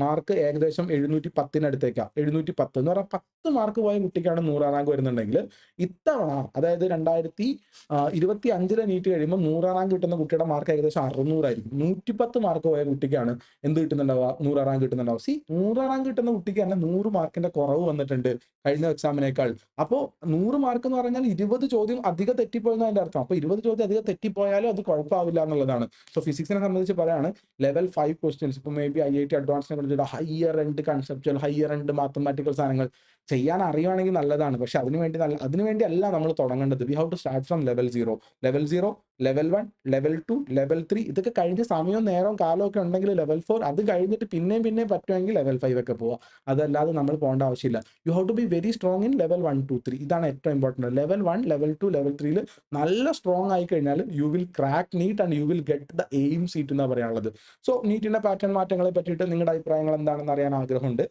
മാർക്ക് ഏകദേശം 710 710 എന്ന് പറഞ്ഞാൽ 10 മാർക്ക് പോയ കുട്ടിക്കാണ് 100ാം റാങ്ക് വരുന്നുണ്ടെങ്കിൽ, ഇത്തവണ അതായത് 2025 നീറ്റ് കഴിയുമ്പോൾ 100ാം റാങ്ക് കിട്ടുന്ന കുട്ടിയുടെ മാർക്ക് ഏകദേശം 600 ആയിരിക്കും. 110 മാർക്ക് പോയ കുട്ടിക്കാണ് എന്ത് കിട്ടുന്നുണ്ടാവുക, 100ാം റാങ്ക് കിട്ടുന്നുണ്ടാവും. 100ാം റാങ്ക് കിട്ടുന്ന കുട്ടിക്ക് തന്നെ 100 മാർക്കിന്റെ കുറവ് വന്നിട്ടുണ്ട് കഴിഞ്ഞ എക്സാമിനേക്കാൾ. അപ്പോൾ 100 മാർക്ക് എന്ന് പറഞ്ഞാൽ 20 ചോദ്യം അധികം തെറ്റിപ്പോയെന്ന് അതിന്റെ അർത്ഥം. അപ്പോൾ 20 ചോദ്യം അധികം തെറ്റിപ്പോയാലും അത് കുഴപ്പമാവില്ല എന്നുള്ളതാണ്. സോ ഫിസിക്സിനെ സംബന്ധിച്ച് പറയാണ്, ലെവൽ 5 ക്വസ്റ്റ്യൻസ്, ഇപ്പോൾ മേ ബി IIT അഡ്വാൻസിനെ കുറിച്ചിട്ട് higher end conceptual, higher end mathematical സാധനങ്ങൾ ചെയ്യാൻ അറിയുവാണെങ്കിൽ നല്ലതാണ്. പക്ഷെ അതിനുവേണ്ടി അല്ല നമ്മൾ തുടങ്ങേണ്ടത്. We have to start from level 0, level 1, level 2, level 3. ഇതൊക്കെ കഴിഞ്ഞ് സമയവും നേരവും കാലവും ഒക്കെ ഉണ്ടെങ്കിൽ ലെവൽ 4, അത് കഴിഞ്ഞിട്ട് പിന്നെയും പറ്റുമെങ്കിൽ ലെവൽ 5 ഒക്കെ പോവാം. അതല്ലാതെ നമ്മൾ പോകേണ്ട ആവശ്യമില്ല. You have to be very strong in level 1 2 3. ഇതാണ് ഏറ്റവും ഇമ്പോർട്ടൻറ്റ്. ലെവൽ 1, ലെവൽ 2, ലെവൽ 3 നല്ല സ്ട്രോങ് ആയി കഴിഞ്ഞാൽ you will crack neat and you will get the aim seat എന്നാണ് പറയാനുള്ളത്. സോ നീറ്റിന്റെ പാറ്റേൺ മാറ്റങ്ങളെ പറ്റിയിട്ട് നിങ്ങളുടെ അഭിപ്രായങ്ങൾ എന്താണെന്ന് അറിയാൻ ആഗ്രഹമുണ്ട്.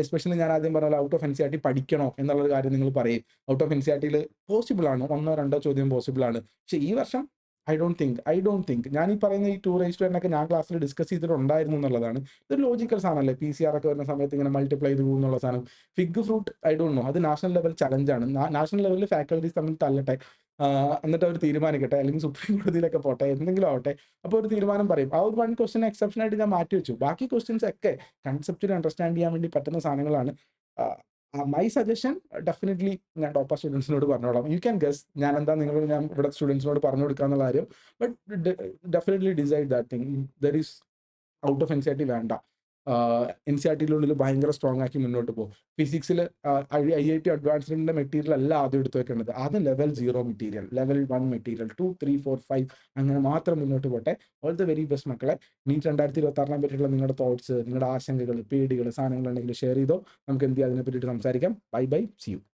എസ്പെഷ്യലി ഞാൻ ആദ്യം പറഞ്ഞ ഔട്ട് ഓഫ് NCERT പഠിക്കണോ എന്നുള്ളൊരു കാര്യം നിങ്ങൾ പറയും. ഔട്ട് ഓഫ് NCERTയിൽ പോസിബിൾ ആണ്, 1 2 ചോദ്യം പോസിബിൾ ആണ്. പക്ഷേ ഈ വർഷം ഐ ഡോണ്ട് തിങ്ക് ഞാൻ ഈ പറയുന്ന ഈ 2 ഒക്കെ ഞാൻ ക്ലാസ്സിൽ ഡിസ്കസ് ചെയ്തിട്ടുണ്ടായിരുന്നു എന്നുള്ളതാണ്. ഇതൊരു ലോജിക്കൽ സാധനമല്ലേ, PCR ഒക്കെ വരുന്ന സമയത്ത് ഇങ്ങനെ മൾട്ടിപ്ലൈ ചെയ്ത് പോകുന്നുള്ള സാധനം. Fig fruit I don't know, അത് നാഷണൽ ലെവൽ ചലഞ്ചാണ്. നാഷണൽ ലെവലിൽ ഫാക്കൽറ്റീസ് തമ്മിൽ തല്ലട്ടെ, എന്നിട്ട് അവർ തീരുമാനിക്കട്ടെ, അല്ലെങ്കിൽ സുപ്രീം കോടതിയിലൊക്കെ പോട്ടെ, എന്തെങ്കിലും ആവട്ടെ. അപ്പോൾ ഒരു തീരുമാനം പറയും. ആ ഒരു 1 ക്വസ്റ്റ്യൻ എക്സെപ്ഷൻ ആയിട്ട് ഞാൻ മാറ്റി വെച്ചു. ബാക്കി ക്വസ്റ്റ്യൻസ് ഒക്കെ കൺസെപ്റ്റുവലി അണ്ടർസ്റ്റാൻഡ് ചെയ്യാൻ വേണ്ടി പറ്റുന്ന സാധനങ്ങളാണ്. മൈ സജഷൻ ഡെഫിനറ്റ്ലി ഞാൻ ടോപ്പർ സ്റ്റുഡൻസിനോട് പറഞ്ഞോളാം. യു ക്യാൻ ഗസ് ഞാൻ ഇവിടെ സ്റ്റുഡൻസിനോട് പറഞ്ഞു കൊടുക്കുക എന്നുള്ള കാര്യം. But definitely decide that thing. There is out of NCERT വേണ്ട. NCERTയിലുള്ളിൽ ഭയങ്കര സ്ട്രോങ് ആക്കി മുന്നോട്ട് പോകും. ഫിസിക്സിൽ IIT അഡ്വാൻസ്ഡിന്റെ മെറ്റീരിയൽ അല്ല ആദ്യം എടുത്ത് വെക്കേണ്ടത്. ആദ്യം ലെവൽ 0 മെറ്റീരിയൽ, ലെവൽ 1 മെറ്റീരിയൽ, 2 3 4 5 അങ്ങനെ മാത്രം മുന്നോട്ട് പോട്ടെ. ഓൾ ദ വെരി ബെസ്റ്റ് മക്കളെ. നീറ്റ് 2026 പറ്റിയുള്ള നിങ്ങളുടെ തോട്ട്സ്, നിങ്ങളുടെ ആശങ്കകൾ, പേടികൾ, സാധനങ്ങളുണ്ടെങ്കിൽ ഷെയർ ചെയ്തോ. നമുക്ക് എന്ത് ചെയ്യാം, അതിനെ പറ്റിയിട്ട് സംസാരിക്കാം. Bye bye, see U.